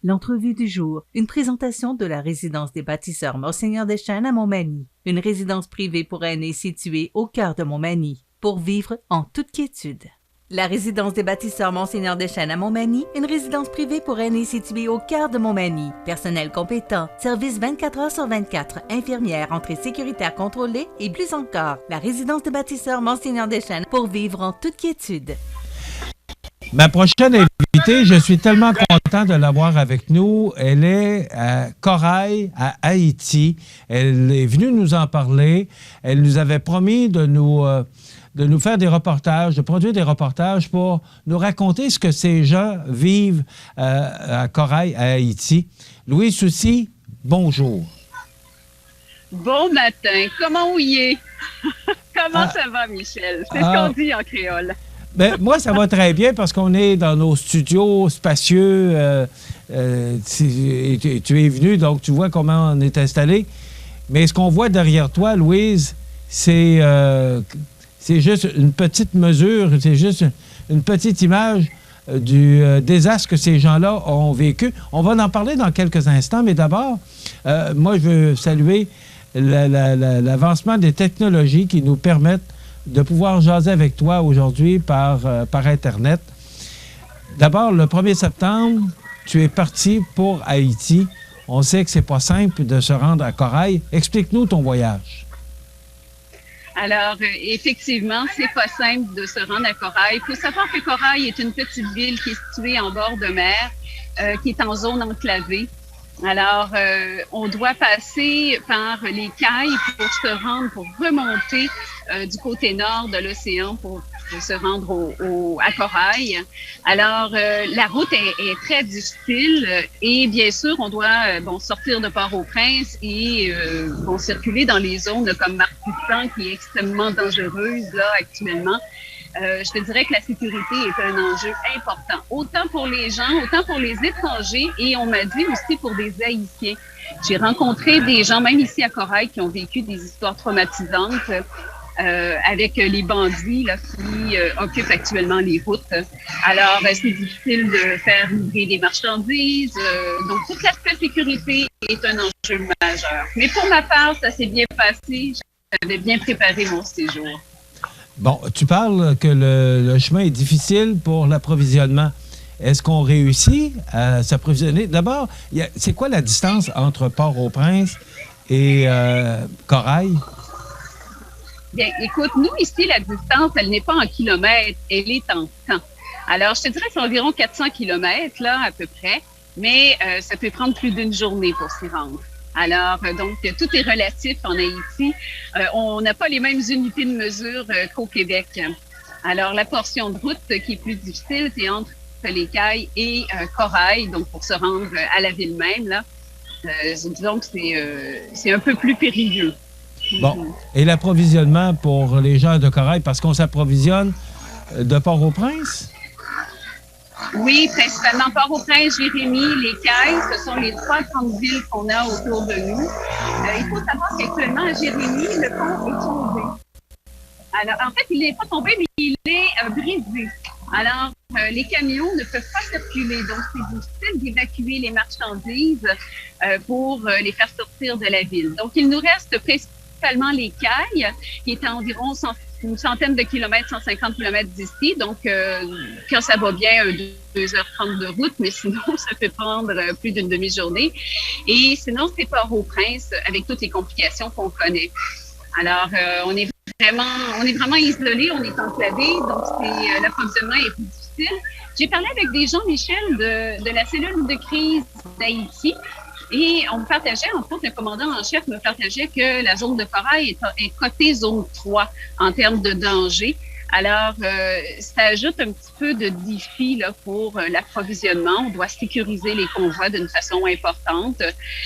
L'entrevue du jour, une présentation de la résidence des bâtisseurs Monseigneur Deschênes à Montmagny, une résidence privée pour aînés située au cœur de Montmagny, pour vivre en toute quiétude. La résidence des bâtisseurs Monseigneur Deschênes à Montmagny, une résidence privée pour aînés située au cœur de Montmagny. Personnel compétent, service 24 heures sur 24, infirmière, entrée sécuritaire contrôlée et plus encore. La résidence des bâtisseurs Monseigneur Deschênes pour vivre en toute quiétude. Ma prochaine invitée, je suis tellement content de l'avoir avec nous. Elle est à Corail, à Haïti. Elle est venue nous en parler. Elle nous avait promis de nous faire des reportages, de produire des reportages pour nous raconter ce que ces gens vivent à Corail, à Haïti. Louise Soucy, bonjour. Bon matin. Comment y est? Comment ça va, Michel? C'est ce qu'on dit en créole. Ben, moi, ça va très bien parce qu'on est dans nos studios spacieux. Tu es venu, donc tu vois comment on est installé. Mais ce qu'on voit derrière toi, Louise, c'est juste une petite mesure, c'est juste une petite image du désastre que ces gens-là ont vécu. On va en parler dans quelques instants, mais d'abord, moi, je veux saluer l'avancement des technologies qui nous permettent de pouvoir jaser avec toi aujourd'hui par Internet. D'abord, le 1er septembre, tu es parti pour Haïti. On sait que c'est pas simple de se rendre à Corail. Explique-nous ton voyage. Alors, effectivement, c'est pas simple de se rendre à Corail. Il faut savoir que Corail est une petite ville qui est située en bord de mer, qui est en zone enclavée. Alors, on doit passer par les cailles pour se rendre, pour remonter du côté nord de l'océan pour se rendre à Corail. Alors, la route est très difficile et bien sûr, on doit sortir de Port-au-Prince et circuler dans les zones comme Marc-Pistan qui est extrêmement dangereuse là actuellement. Je te dirais que la sécurité est un enjeu important, autant pour les gens, autant pour les étrangers et on m'a dit aussi pour des Haïtiens. J'ai rencontré des gens, même ici à Corail, qui ont vécu des histoires traumatisantes avec les bandits là, qui occupent actuellement les routes. Alors, c'est difficile de faire livrer des marchandises. Donc, tout l'aspect sécurité est un enjeu majeur. Mais pour ma part, ça s'est bien passé. J'avais bien préparé mon séjour. Bon, tu parles que le chemin est difficile pour l'approvisionnement. Est-ce qu'on réussit à s'approvisionner? D'abord, c'est quoi la distance entre Port-au-Prince et Corail? Bien, écoute, nous, ici, la distance, elle n'est pas en kilomètres, elle est en temps. Alors, je te dirais que c'est environ 400 kilomètres, là, à peu près, mais ça peut prendre plus d'une journée pour s'y rendre. Alors, donc, tout est relatif en Haïti. On n'a pas les mêmes unités de mesure qu'au Québec. Alors, la portion de route qui est plus difficile, c'est entre les cailles et Corail, donc pour se rendre à la ville même, là. Disons que c'est un peu plus périlleux. Bon. Et l'approvisionnement pour les gens de Corail, parce qu'on s'approvisionne de Port-au-Prince? Oui, principalement Port-au-Prince, Jérémie, les Cailles, ce sont les 3 grandes villes qu'on a autour de nous. Il faut savoir qu'actuellement, à Jérémie, le pont est tombé. Alors, en fait, il n'est pas tombé, mais il est brisé. Alors, les camions ne peuvent pas circuler, donc c'est difficile d'évacuer les marchandises pour les faire sortir de la ville. Donc, il nous reste principalement les Cailles, qui est à environ une centaine de kilomètres, 150 kilomètres d'ici. Donc, quand ça va bien, 2h30 de route, mais sinon, ça peut prendre plus d'une demi-journée. Et sinon, c'est Port-au-Prince avec toutes les complications qu'on connaît. Alors, on est vraiment isolé, on est enclavé, donc l'approvisionnement est plus difficile. J'ai parlé avec des gens, Michel, de la cellule de crise d'Haïti. Et on me partageait, entre autres, le commandant en chef me partageait que la zone de Corail est cotée zone 3 en termes de danger. Alors, ça ajoute un petit peu de défi là, pour l'approvisionnement. On doit sécuriser les convois d'une façon importante.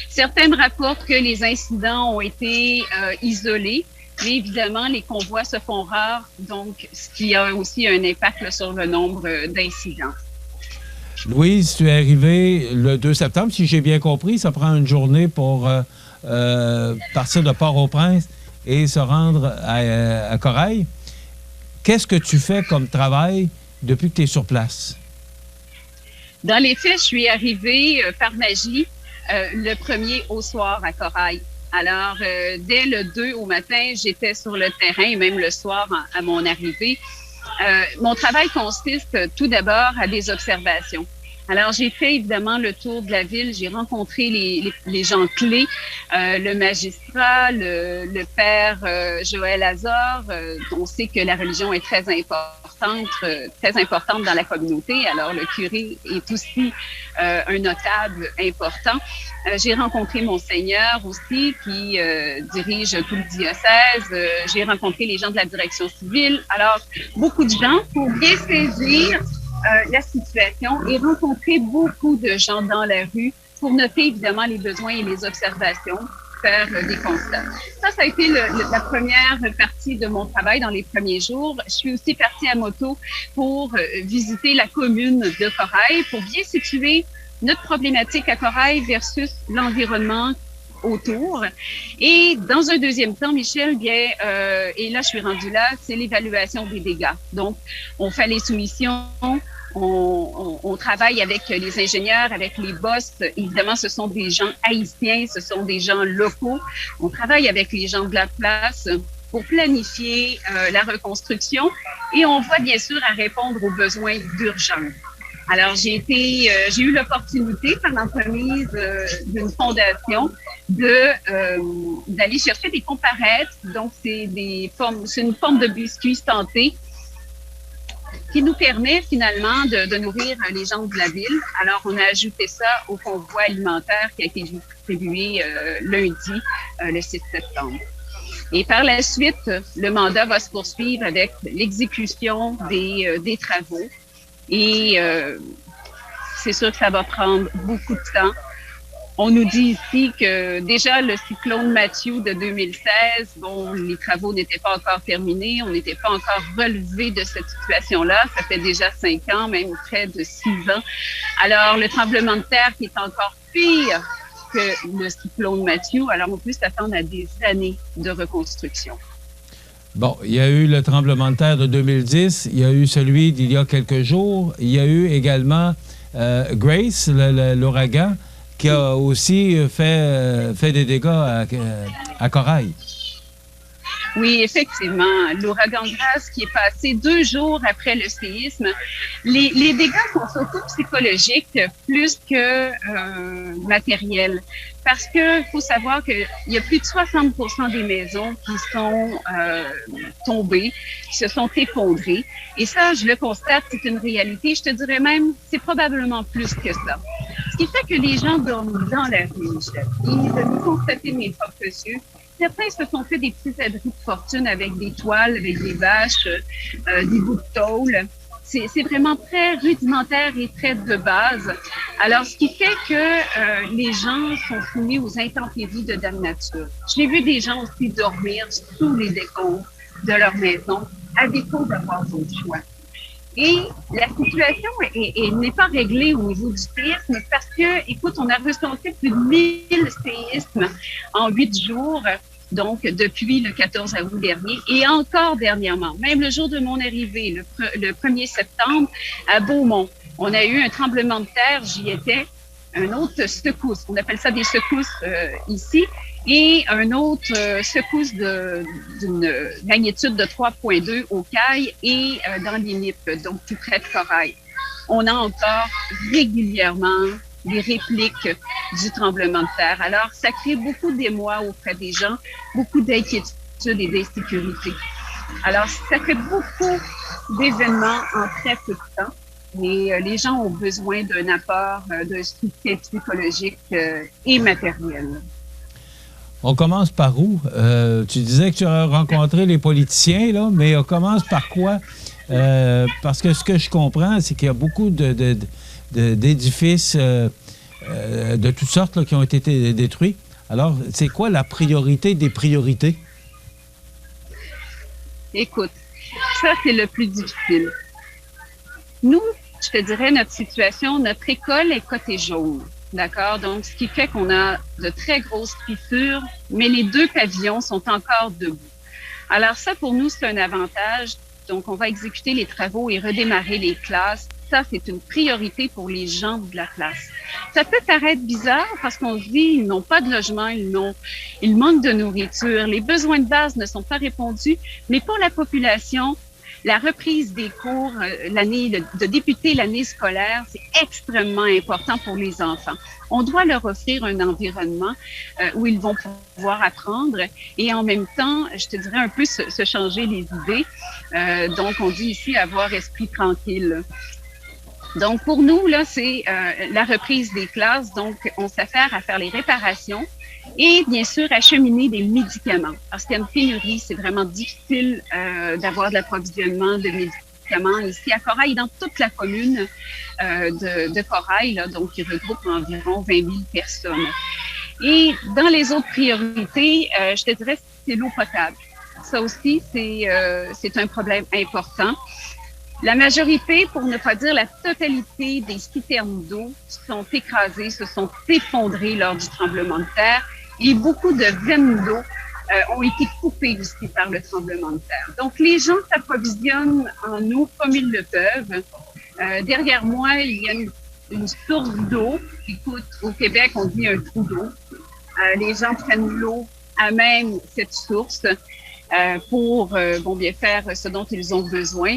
Certains me rapportent que les incidents ont été isolés, mais évidemment, les convois se font rares, donc ce qui a aussi un impact là, sur le nombre d'incidents. Louise, tu es arrivée le 2 septembre, si j'ai bien compris. Ça prend une journée pour partir de Port-au-Prince et se rendre à Corail. Qu'est-ce que tu fais comme travail depuis que tu es sur place? Dans les faits, je suis arrivée par magie le 1er au soir à Corail. Alors, dès le 2 au matin, j'étais sur le terrain, et même le soir à mon arrivée. Mon travail consiste tout d'abord à des observations. Alors, j'ai fait évidemment le tour de la ville. J'ai rencontré les gens clés, le magistrat, le père Joël Azor. On sait que la religion est très importante dans la communauté. Alors, le curé est aussi un notable important. J'ai rencontré Monseigneur aussi, qui dirige tout le diocèse. J'ai rencontré les gens de la direction civile. Alors, beaucoup de gens pour bien saisir la situation et rencontrer beaucoup de gens dans la rue pour noter évidemment les besoins et les observations, faire des constats. Ça a été la première partie de mon travail dans les premiers jours. Je suis aussi partie à moto pour visiter la commune de Corail, pour bien situer notre problématique à Corail versus l'environnement autour. Et dans un deuxième temps, Michel, bien, et là je suis rendue là, c'est l'évaluation des dégâts. Donc, on fait les soumissions, on travaille avec les ingénieurs, avec les boss. Évidemment, ce sont des gens haïtiens, ce sont des gens locaux. On travaille avec les gens de la place pour planifier la reconstruction et on voit bien sûr à répondre aux besoins d'urgence. Alors, j'ai eu l'opportunité par l'entremise d'une fondation d'aller chercher des comparaîtres. Donc, c'est une forme de biscuit santé qui nous permet finalement de nourrir les gens de la ville. Alors, on a ajouté ça au convoi alimentaire qui a été distribué lundi, le 6 septembre. Et par la suite, le mandat va se poursuivre avec l'exécution des travaux. Et c'est sûr que ça va prendre beaucoup de temps. On nous dit ici que déjà le cyclone Matthew de 2016, bon, les travaux n'étaient pas encore terminés, on n'était pas encore relevé de cette situation-là. Ça fait déjà 5 ans, même près de 6 ans. Alors, le tremblement de terre qui est encore pire que le cyclone Matthew, alors on peut s'attendre à des années de reconstruction. Bon, il y a eu le tremblement de terre de 2010, il y a eu celui d'il y a quelques jours, il y a eu également Grace, l'ouragan, qui a aussi fait des dégâts à Corail. Oui, effectivement. L'ouragan Grace qui est passé 2 jours après le séisme. Les dégâts sont surtout psychologiques plus que matériels. Parce que faut savoir qu'il y a plus de 60% des maisons qui sont tombées, qui se sont effondrées. Et ça, je le constate, c'est une réalité. Je te dirais même, c'est probablement plus que ça. Ce qui fait que les gens dorment dans la rue, Michel. Et de constater mes propres yeux, certains se sont fait des petits abris de fortune avec des toiles, avec des vaches, des bouts de tôle. C'est vraiment très rudimentaire et très de base. Alors, ce qui fait que les gens sont soumis aux intempéries de dame nature. J'ai vu des gens aussi dormir sous les décombres de leur maison, à défaut d'avoir d'autres choix. Et la situation n'est pas réglée au niveau du séisme parce que, écoute, on a recensé plus de 1000 séismes en 8 jours, donc depuis le 14 août dernier et encore dernièrement. Même le jour de mon arrivée, le 1er septembre, à Beaumont, on a eu un tremblement de terre, j'y étais, un autre secousse, on appelle ça des secousses ici, et un autre secousse d'une magnitude de 3,2 au Caille et dans l'Inip, donc tout près de Corail. On a encore régulièrement des répliques du tremblement de terre. Alors, ça crée beaucoup d'émoi auprès des gens, beaucoup d'inquiétude et d'insécurité. Alors, ça fait beaucoup d'événements en très peu de temps. Et les gens ont besoin d'un apport d'un soutien psychologique et matériel. On commence par où? Tu disais que tu as rencontré les politiciens, là, mais on commence par quoi? Parce que ce que je comprends, c'est qu'il y a beaucoup d'édifices de toutes sortes là, qui ont été détruits. Alors, c'est quoi la priorité des priorités? Écoute, ça, c'est le plus difficile. Nous, je te dirais, notre situation, notre école est cotée jaune. D'accord? Donc, ce qui fait qu'on a de très grosses fissures, mais les 2 pavillons sont encore debout. Alors ça, pour nous, c'est un avantage. Donc, on va exécuter les travaux et redémarrer les classes ça, c'est une priorité pour les gens de la place. Ça peut paraître bizarre parce qu'on se dit, ils n'ont pas de logement, ils manquent de nourriture, les besoins de base ne sont pas répondus, mais pour la population, la reprise des cours, de débuter l'année scolaire, c'est extrêmement important pour les enfants. On doit leur offrir un environnement où ils vont pouvoir apprendre et en même temps, je te dirais un peu se changer les idées. Donc, on dit ici avoir esprit tranquille. Donc, pour nous, là, c'est la reprise des classes. Donc, on s'affaire à faire les réparations et, bien sûr, acheminer des médicaments. Parce qu'il y a une pénurie, c'est vraiment difficile d'avoir de l'approvisionnement de médicaments ici à Corail, dans toute la commune de Corail, là, donc qui regroupe environ 20 000 personnes. Et dans les autres priorités, je te dirais, c'est l'eau potable. Ça aussi, c'est un problème important. La majorité, pour ne pas dire la totalité des citernes d'eau sont écrasées, se sont effondrées lors du tremblement de terre et beaucoup de veines d'eau ont été coupées aussi par le tremblement de terre. Donc, les gens s'approvisionnent en eau comme ils le peuvent. Derrière moi, il y a une source d'eau. Écoute, au Québec, on dit un trou d'eau. Les gens prennent l'eau à même cette source pour bien faire ce dont ils ont besoin.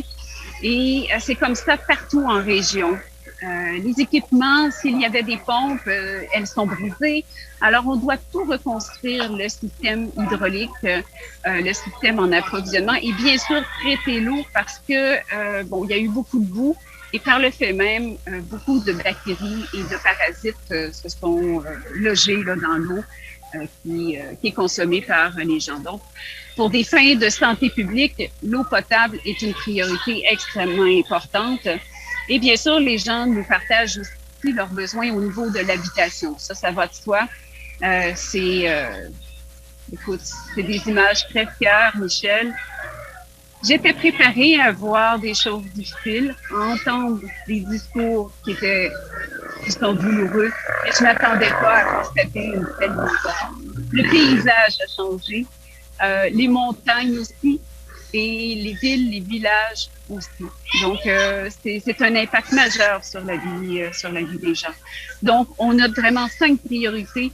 Et c'est comme ça partout en région. Les équipements, s'il y avait des pompes, elles sont brisées. Alors, on doit tout reconstruire, le système hydraulique, le système en approvisionnement et bien sûr traiter l'eau parce que, il y a eu beaucoup de boue et par le fait même, beaucoup de bactéries et de parasites se sont logés là, dans l'eau qui est consommée par les gens. Donc, pour des fins de santé publique, l'eau potable est une priorité extrêmement importante. Et bien sûr, les gens nous partagent aussi leurs besoins au niveau de l'habitation. Ça va de soi. Écoute, c'est des images très fières, Michel. J'étais préparée à voir des choses difficiles, à entendre des discours qui sont douloureux, et je m'attendais pas à constater une telle histoire. Le paysage a changé, les montagnes aussi, et les villes, les villages aussi. Donc, c'est un impact majeur sur la vie des gens. Donc, on a vraiment 5 priorités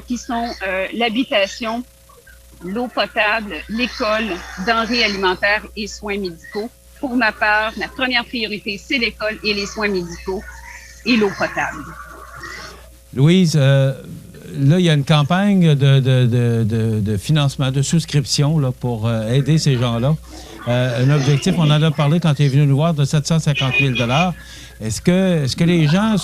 qui sont l'habitation, l'eau potable, l'école, denrées alimentaires et soins médicaux. Pour ma part, ma première priorité, c'est l'école et les soins médicaux et l'eau potable. Louise, là, il y a une campagne de financement, de souscription là, pour aider ces gens-là. Un objectif, on en a parlé quand tu es venu nous voir, de 750 000 $. Est-ce que les gens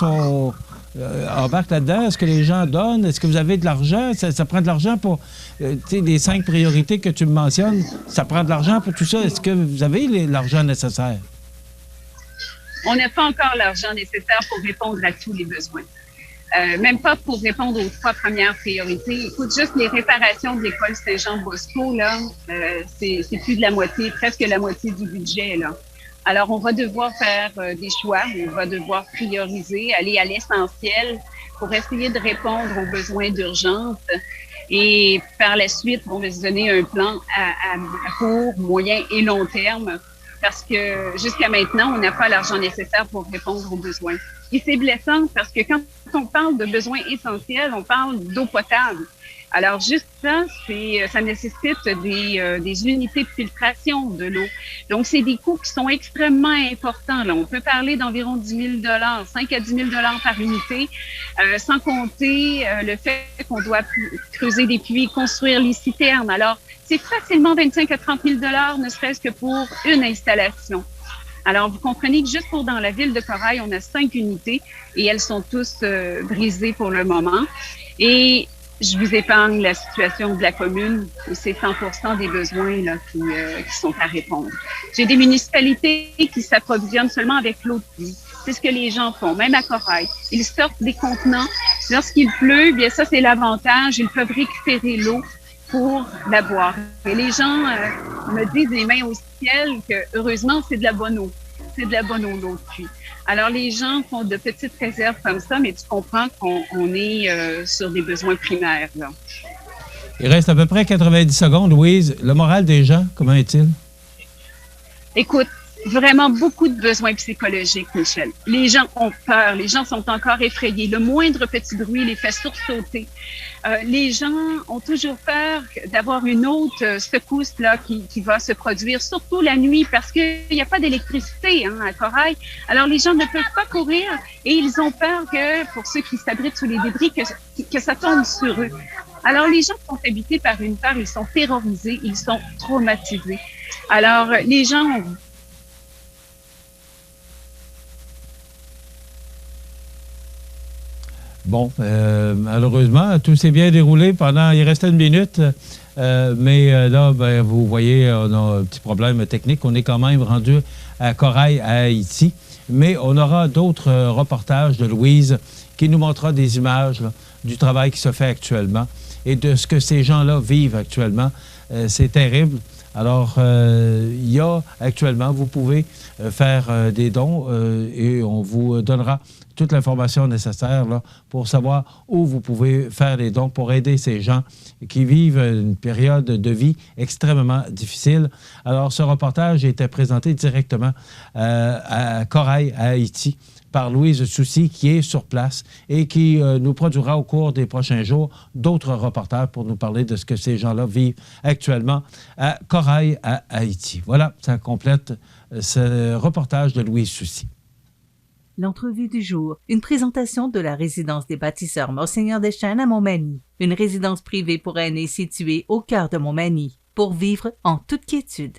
embarquent là-dedans? Est-ce que les gens donnent? Est-ce que vous avez de l'argent? Ça prend de l'argent pour les 5 priorités que tu me mentionnes. Ça prend de l'argent pour tout ça. Est-ce que vous avez l'argent nécessaire? On n'a pas encore l'argent nécessaire pour répondre à tous les besoins. Même pas pour répondre aux 3 premières priorités. Écoute, juste les réparations de l'école Saint-Jean-Bosco, là, c'est plus de la moitié, presque la moitié du budget, là. Alors, on va devoir faire des choix, on va devoir prioriser, aller à l'essentiel pour essayer de répondre aux besoins d'urgence. Et par la suite, on va se donner un plan à court, moyen et long terme parce que jusqu'à maintenant, on n'a pas l'argent nécessaire pour répondre aux besoins. Et c'est blessant parce que quand on parle de besoins essentiels, on parle d'eau potable. Alors, juste ça, ça nécessite des unités de filtration de l'eau. Donc, c'est des coûts qui sont extrêmement importants. Là, on peut parler d'environ 10 000 $, 5 à 10 000 $ par unité, sans compter le fait qu'on doit creuser des puits, construire les citernes. Alors, c'est facilement 25 à 30 000 $, ne serait-ce que pour une installation. Alors, vous comprenez que juste pour dans la ville de Corail, on a 5 unités et elles sont tous brisées pour le moment. Et je vous épargne la situation de la commune où c'est 100% des besoins là, qui sont à répondre. J'ai des municipalités qui s'approvisionnent seulement avec l'eau de pluie. C'est ce que les gens font, même à Corail. Ils sortent des contenants. Lorsqu'il pleut, bien ça, c'est l'avantage. Ils peuvent récupérer l'eau pour la boire. Et les gens me disent les mains au ciel que, heureusement, c'est de la bonne eau. C'est de la bonne eau, l'eau de pluie. Alors, les gens font de petites réserves comme ça, mais tu comprends qu'on est sur des besoins primaires, là. Il reste à peu près 90 secondes. Louise, le moral des gens, comment est-il? Écoute, vraiment beaucoup de besoins psychologiques, Michel. Les gens ont peur, les gens sont encore effrayés. Le moindre petit bruit les fait sursauter. Les gens ont toujours peur d'avoir une autre secousse là qui va se produire, surtout la nuit, parce qu'il n'y a pas d'électricité à Corail. Alors, les gens ne peuvent pas courir et ils ont peur que, pour ceux qui s'abritent sous les débris, que ça tombe sur eux. Alors, les gens sont habités par une peur, ils sont terrorisés, ils sont traumatisés. Alors, les gens ont... Bon, malheureusement, tout s'est bien déroulé pendant... Il restait une minute, mais là, ben, vous voyez, on a un petit problème technique. On est quand même rendu à Corail, à Haïti. Mais on aura d'autres reportages de Louise qui nous montrera des images là, du travail qui se fait actuellement et de ce que ces gens-là vivent actuellement. C'est terrible. Alors, il y a actuellement, vous pouvez faire des dons et on vous donnera toute l'information nécessaire là, pour savoir où vous pouvez faire des dons pour aider ces gens qui vivent une période de vie extrêmement difficile. Alors, ce reportage était présenté directement à Corail, à Haïti, par Louise Soucy, qui est sur place et qui nous produira au cours des prochains jours d'autres reportages pour nous parler de ce que ces gens-là vivent actuellement à Corail, à Haïti. Voilà, ça complète ce reportage de Louise Soucy. L'entrevue du jour, une présentation de la résidence des bâtisseurs Monseigneur Deschênes à Montmagny, une résidence privée pour aînés située au cœur de Montmagny, pour vivre en toute quiétude.